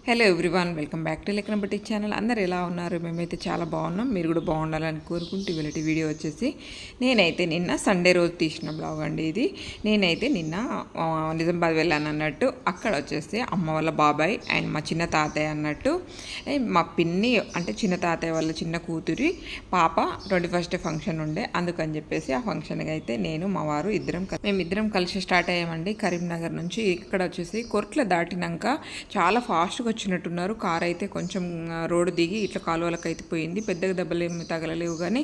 Hello everyone, welcome back to లెక్కన boutique channel. అందరు ఎలా ఉన్నారు? మేమైతే చాలా బాగున్నాం. మీరు కూడా బాగుండాలని కోరుకుంటూ వీళ్ళటి వీడియో వచ్చేసి నేనైతే నిన్న సండే రోజు తీసిన బ్లాగ్ అండి ఇది. నేనైతే నిన్న నిజామాబాద్ వెళ్ళాను అన్నట్టు. అక్కడ వచ్చేసి అమ్మ వాళ్ళ బాబాయ్ అండ్ మా చిన్న తాతయ్య అన్నట్టు, మా పిన్ని అంటే చిన్న తాతయ్య వాళ్ళ చిన్న కూతురి పాప 21st ఫంక్షన్ ఉండే. అందుకని చెప్పేసి ఆ ఫంక్షన్కి అయితే నేను మా వారు మేమిద్దరం కలిసి స్టార్ట్ అయ్యామండి కరీంనగర్ నుంచి. ఇక్కడ వచ్చేసి కొర్ట్ల దాటినాక చాలా ఫాస్ట్గా వచ్చినట్టున్నారు. కార్ అయితే కొంచెం రోడ్డు దిగి ఇట్లా కాలువలకు అయితే పోయింది. పెద్దగా దెబ్బలు ఏమి తగలలేవు, కానీ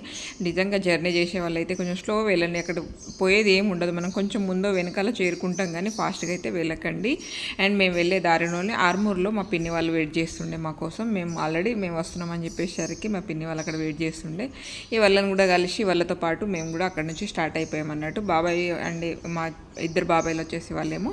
నిజంగా జర్నీ చేసే వాళ్ళు అయితే కొంచెం స్లో వెళ్ళండి. అక్కడ పోయేది ఏమి ఉండదు, మనం కొంచెం ముందో వెనకాల చేరుకుంటాం, కానీ ఫాస్ట్గా అయితే వెళ్ళకండి. అండ్ మేము వెళ్ళే దారిలోనే ఆర్మూర్లో మా పిన్ని వాళ్ళు వెయిట్ చేస్తుండే మా కోసం. మేము వస్తున్నామని చెప్పేసరికి మా పిన్ని వాళ్ళు అక్కడ వెయిట్ చేస్తుండే. ఈ వాళ్ళని కూడా కలిసి వాళ్ళతో పాటు మేము కూడా అక్కడ నుంచి స్టార్ట్ అయిపోయాం అన్నట్టు. బాబాయ్ అండ్ మా ఇద్దరు బాబాయ్లు వచ్చేసి వాళ్ళేమో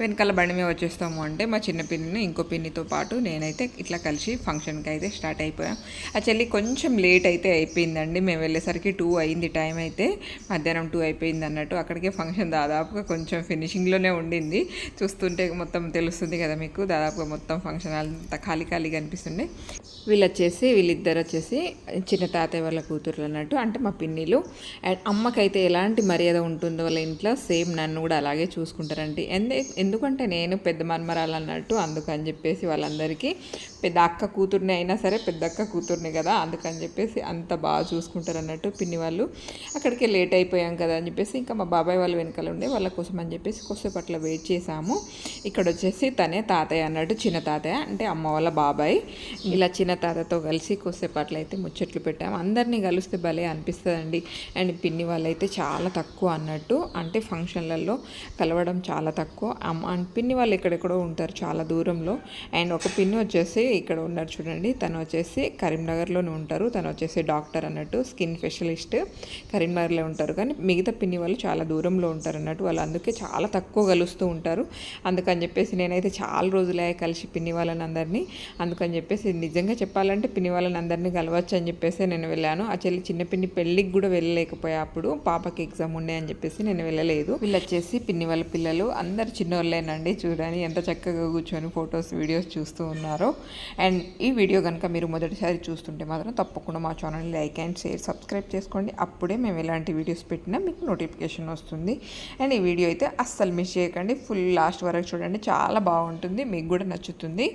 వెనకాల బండి మీద వచ్చేస్తాము అంటే, మా చిన్న పిన్నిని ఇంకో పిన్నితో పాటు నేనైతే ఇట్లా కలిసి ఫంక్షన్కి అయితే స్టార్ట్ అయిపోయాం. యాక్చువల్లీ కొంచెం లేట్ అయితే అయిపోయిందండి. మేము వెళ్ళేసరికి 2 అయింది, టైం అయితే మధ్యాహ్నం 2 అయిపోయింది అన్నట్టు. అక్కడికే ఫంక్షన్ దాదాపుగా కొంచెం ఫినిషింగ్లోనే ఉండింది. చూస్తుంటే మొత్తం తెలుస్తుంది కదా మీకు, దాదాపుగా మొత్తం ఫంక్షన్ అంతా ఖాళీ ఖాళీగా అనిపిస్తుండే. వీళ్ళిద్దరు వచ్చేసి చిన్న తాతయ్య వాళ్ళ కూతురు అన్నట్టు, అంటే మా పిన్నిలు. అండ్ అమ్మకైతే ఎలాంటి మర్యాద ఉంటుందో వాళ్ళ ఇంట్లో, సేమ్ నన్ను కూడా అలాగే చూసుకుంటారండి. ఎందుకంటే నేను పెద్ద మన్మరాలు అన్నట్టు. అందుకని చెప్పేసి వాళ్ళందరికీ పెద్ద అక్క కూతుర్ని అయినా సరే పెద్ద అక్క కూతుర్ని కదా, అందుకని చెప్పేసి అంత బాగా చూసుకుంటారు అన్నట్టు పిన్ని వాళ్ళు. అక్కడికి లేట్ అయిపోయాం కదా అని చెప్పేసి ఇంకా మా బాబాయ్ వాళ్ళు వెనకాల ఉండే వాళ్ళ కోసం అని చెప్పేసి కొద్దిసేపు అట్లా వెయిట్ చేసాము. ఇక్కడ వచ్చేసి తనే తాతయ్య అన్నట్టు, చిన్న తాతయ్య అంటే అమ్మ వాళ్ళ బాబాయ్. ఇలా చిన్న తాతతో కలిసి కొద్దిసేపు అట్లయితే ముచ్చట్లు పెట్టాము. అందరినీ కలిస్తే భలే అనిపిస్తుందండి. అండ్ పిన్ని వాళ్ళైతే చాలా తక్కువ అన్నట్టు, అంటే ఫంక్షన్లలో కలవడం చాలా తక్కువ. పిన్ని వాళ్ళు ఎక్కడెక్కడో ఉంటారు చాలా దూరంలో. అండ్ ఒక పిన్ని వచ్చేసి ఇక్కడ ఉన్నారు చూడండి, తను వచ్చేసి కరీంనగర్లోనే ఉంటారు. తను వచ్చేసి డాక్టర్ అన్నట్టు, స్కిన్ స్పెషలిస్ట్, కరీంనగర్లో ఉంటారు. కానీ మిగతా పిన్ని వాళ్ళు చాలా దూరంలో ఉంటారు అన్నట్టు. వాళ్ళు అందుకే చాలా తక్కువ కలుస్తూ ఉంటారు. అందుకని చెప్పేసి నేనైతే చాలా రోజులే కలిసి పిన్ని వాళ్ళని అందరినీ, అందుకని చెప్పేసి నిజంగా చెప్పాలంటే పిన్ని వాళ్ళని అందరినీ కలవచ్చు అని చెప్పేసి నేను వెళ్ళాను. ఆ చిన్న పిన్ని పెళ్ళికి కూడా వెళ్ళలేకపోయా, అప్పుడు పాపకి ఎగ్జామ్ ఉండే అని చెప్పేసి నేను వెళ్ళలేదు. వీళ్ళు వచ్చేసి పిన్ని వాళ్ళ పిల్లలు అందరు చిన్నోళ్ళేనండి. చూడని ఎంత చక్కగా కూర్చొని ఫొటోస్ వీడియోస్ చూస్తూ ఉన్నారో. అండ్ ఈ వీడియో కనుక మీరు మొదటిసారి చూస్తుంటే మాత్రం తప్పకుండా మా ఛానల్ని లైక్ అండ్ షేర్ సబ్స్క్రైబ్ చేసుకోండి. అప్పుడే మేము ఎలాంటి వీడియోస్ పెట్టినా మీకు నోటిఫికేషన్ వస్తుంది. అండ్ ఈ వీడియో అయితే అస్సలు మిస్ చేయకండి, ఫుల్ లాస్ట్ వరకు చూడండి, చాలా బాగుంటుంది, మీకు కూడా నచ్చుతుంది.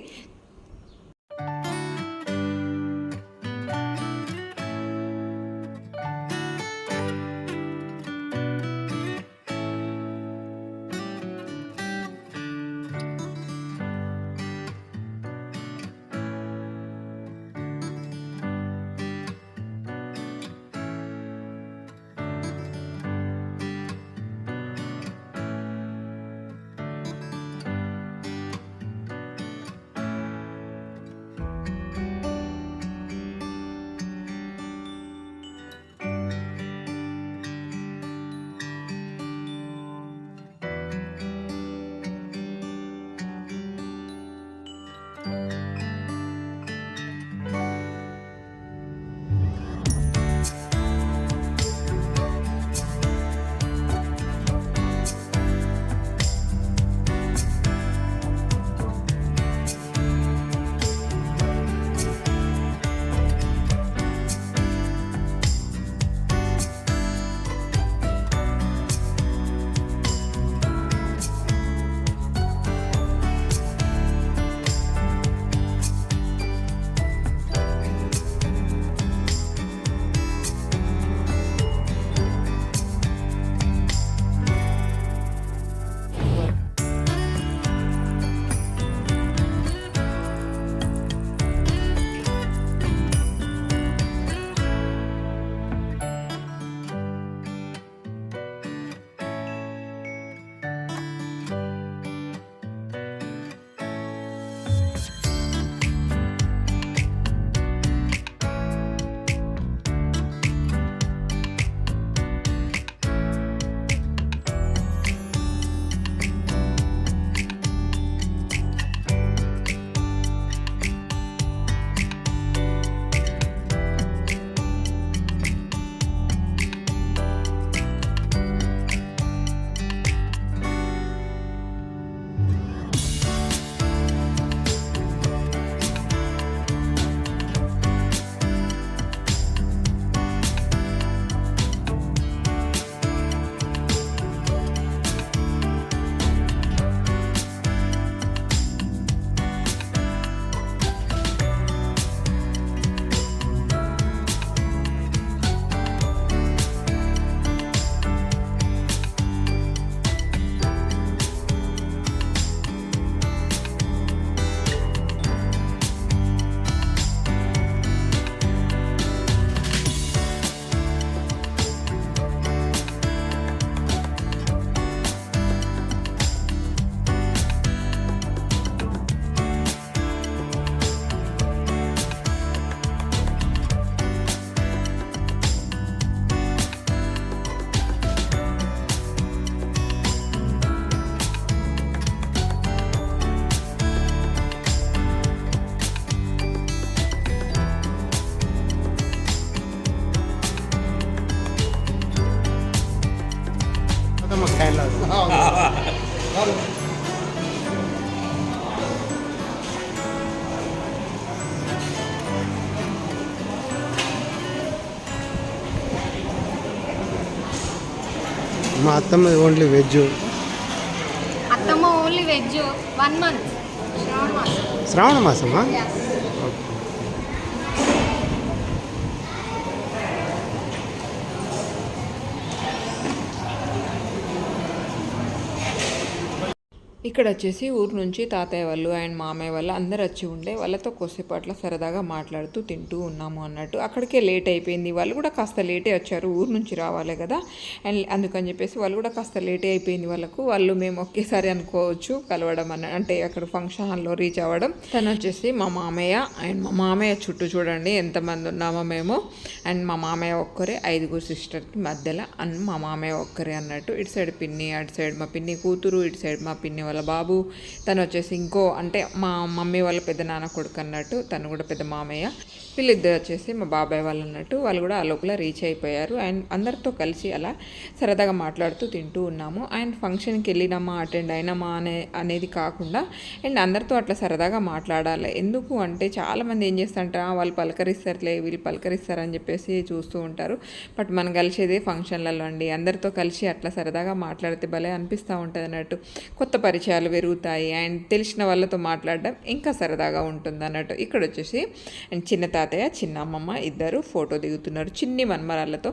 మా అత్తమ్మ ఓన్లీ వెజ్. అత్తమ్మ ఓన్లీ వెజ్ 1 month శ్రావణ మాసమా? ఇక్కడ వచ్చేసి ఊరు నుంచి తాతయ్య వాళ్ళు అండ్ మామయ్య వాళ్ళు అందరు వచ్చి ఉండే వాళ్ళతో కొద్దిసేపు అట్లా సరదాగా మాట్లాడుతూ తింటూ ఉన్నాము అన్నట్టు. అక్కడికే లేట్ అయిపోయింది, వాళ్ళు కూడా కాస్త లేటే వచ్చారు, ఊరు నుంచి రావాలి కదా, అండ్ అందుకని చెప్పేసి వాళ్ళు కూడా కాస్త లేటే అయిపోయింది వాళ్ళకు. వాళ్ళు మేము ఒకేసారి అనుకోవచ్చు కలవడం అంటే అక్కడ ఫంక్షన్ హాల్లో రీచ్ అవ్వడం. తను వచ్చేసి మా మామయ్య అండ్ మా మామయ్య చుట్టూ చూడండి ఎంతమంది ఉన్నామో మేము. అండ్ మా మామయ్య ఒక్కరే, 5 సిస్టర్కి మధ్యలో అండ్ మా మామయ్య ఒక్కరే అన్నట్టు. ఇటు సైడ్ పిన్ని, అటు సైడ్ మా పిన్ని కూతురు, ఇటు సైడ్ మా పిన్ని వాళ్ళ బాబు, తను వచ్చేసి ఇంకో అంటే మా మమ్మీ వాళ్ళ పెద్ద నాన్న కొడుకు అన్నట్టు, తను కూడా పెద్ద మామయ్య. వీళ్ళిద్దరు వచ్చేసి మా బాబాయ్ వాళ్ళు అన్నట్టు. వాళ్ళు కూడా ఆ లోపల రీచ్ అయిపోయారు. అండ్ అందరితో కలిసి అలా సరదాగా మాట్లాడుతూ తింటూ ఉన్నాము. అండ్ ఫంక్షన్కి వెళ్ళినామా అటెండ్ అయినామా అనేది కాకుండా అండ్ అందరితో అట్లా సరదాగా మాట్లాడాలి. ఎందుకు అంటే చాలామంది ఏం చేస్తుంటారు, వాళ్ళు పలకరిస్తారులే వీళ్ళు పలకరిస్తారని చెప్పేసి చూస్తూ ఉంటారు. బట్ మనం కలిసేదే ఫంక్షన్లలో అండి. అందరితో కలిసి అట్లా సరదాగా మాట్లాడితే భలే అనిపిస్తూ ఉంటుంది అన్నట్టు. కొత్త పరిచయాలు పెరుగుతాయి అండ్ తెలిసిన వాళ్ళతో మాట్లాడడం ఇంకా సరదాగా ఉంటుంది అన్నట్టు. ఇక్కడ వచ్చేసి అండ్ చిన్న తాతయ్య చిన్న అమ్మమ్మ ఇద్దరు ఫోటో దిగుతున్నారు చిన్ని మన్మరాళ్ళతో.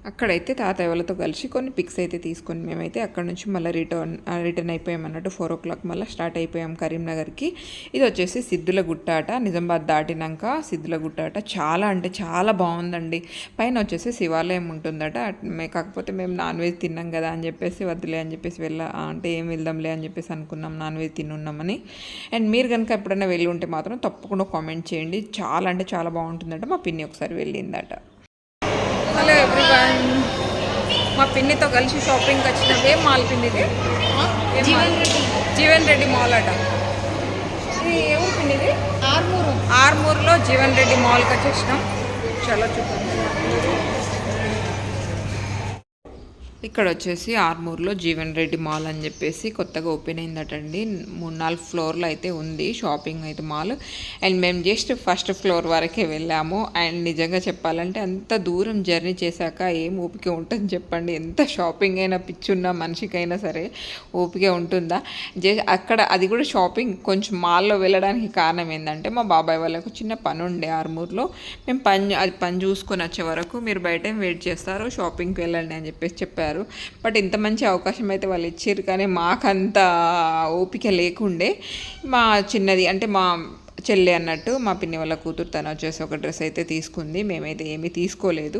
అక్కడైతే తాతయ్య వాళ్ళతో కలిసి కొన్ని పిక్స్ అయితే తీసుకొని మేమైతే అక్కడ నుంచి మళ్ళీ రిటర్న్ అయిపోయాం అన్నట్టు. 4 o'clock మళ్ళీ స్టార్ట్ అయిపోయాం కరీంనగర్కి. ఇది వచ్చేసి సిద్ధుల గుట్టాట, నిజామాబాద్ దాటినాక సిద్ధుల గుట్టాట. చాలా అంటే చాలా బాగుందండి. పైన వచ్చేసి శివాలయం ఉంటుందట. కాకపోతే మేము నాన్ వెజ్ తిన్నాం కదా అని చెప్పేసి వద్దులే అని చెప్పేసి అంటే ఏం వెళ్దాంలే అని చెప్పేసి అనుకున్నాం, నాన్ వెజ్ తినున్నామని. అండ్ మీరు కనుక ఎప్పుడైనా వెళ్ళి ఉంటే మాత్రం తప్పకుండా కామెంట్ చేయండి. చాలా అంటే చాలా బాగుంటుందట. మా పిన్ని ఒకసారి వెళ్ళిందట. హలో ఎవ్రీవన్, మా పిన్నితో కలిసి షాపింగ్కి వచ్చినాం. ఏం మాల్ పిన్నిది? జీవన్ రెడ్డి మాల్ అట. ఇది ఏ ఊరు పిన్నిది? ఆర్మూర్లో జీవన్ రెడ్డి మాల్కి వచ్చేసినాం. చాలా చూద్దాం. ఇక్కడ వచ్చేసి ఆర్మూర్లో జీవన్ రెడ్డి మాల్ అని చెప్పేసి కొత్తగా ఓపెన్ అయిందటండి. 3-4 ఫ్లోర్లు అయితే ఉంది షాపింగ్ అయితే మాల్. అండ్ మేము జస్ట్ ఫస్ట్ ఫ్లోర్ వరకే వెళ్ళాము. అండ్ నిజంగా చెప్పాలంటే అంత దూరం జర్నీ చేశాక ఏం ఓపిక ఉంటుంది చెప్పండి? ఎంత షాపింగ్ అయినా పిచ్చున్న మనిషికైనా సరే ఓపిక ఉంటుందా? అక్కడ అది కూడా షాపింగ్ కొంచెం మాల్లో వెళ్ళడానికి కారణం ఏంటంటే మా బాబాయ్ వాళ్ళకు చిన్న పని ఉండే ఆర్మూర్లో. మేము పని చూసుకొని వచ్చే వరకు మీరు బయట వెయిట్ చేస్తారు, షాపింగ్కి వెళ్ళండి అని చెప్పేసి చెప్పారు. బట్ ఇంత మంచి అవకాశం అయితే వాళ్ళు ఇచ్చారు, కానీ మాకంత ఓపిక లేకుండే. మా చిన్నది అంటే మా చెల్లి అన్నట్టు మా పిన్ని వాళ్ళ కూతురు తను వచ్చేసి ఒక డ్రెస్ అయితే తీసుకుంది. మేమైతే ఏమీ తీసుకోలేదు.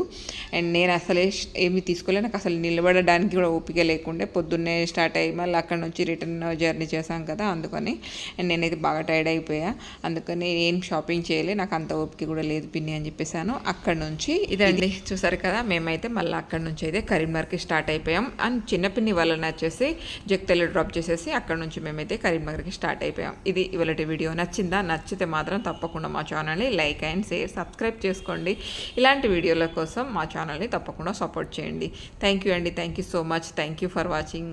అండ్ నేను అసలే ఏమీ తీసుకోలేదు. నాకు అసలు నిలబడడానికి కూడా ఓపిక లేకుండే. పొద్దున్నే స్టార్ట్ అయ్యి మళ్ళీ అక్కడ నుంచి రిటర్న్ జర్నీ చేశాం కదా, అందుకని అండ్ నేనైతే బాగా టైర్డ్ అయిపోయా. అందుకని ఏం షాపింగ్ చేయలే, నాకు అంత ఓపిక కూడా లేదు పిన్ని అని చెప్పేసాను. అక్కడ నుంచి ఇదండి చూసారు కదా, మేమైతే మళ్ళీ అక్కడ నుంచి అయితే కరీంనగర్కి స్టార్ట్ అయిపోయాం. అండ్ చిన్న పిన్ని వాళ్ళని వచ్చేసి జగిత్యాలలో డ్రాప్ చేసేసి అక్కడ నుంచి మేమైతే కరీంనగర్కి స్టార్ట్ అయిపోయాం. ఇది ఇవాళ వీడియో. నచ్చితే మాత్రం తప్పకుండా మా ఛానల్ని లైక్ అండ్ షేర్ సబ్స్క్రైబ్ చేసుకోండి. ఇలాంటి వీడియోల కోసం మా ఛానల్ని తప్పకుండా సపోర్ట్ చేయండి. థ్యాంక్ యూ అండి. Thank you so much. Thank you for watching.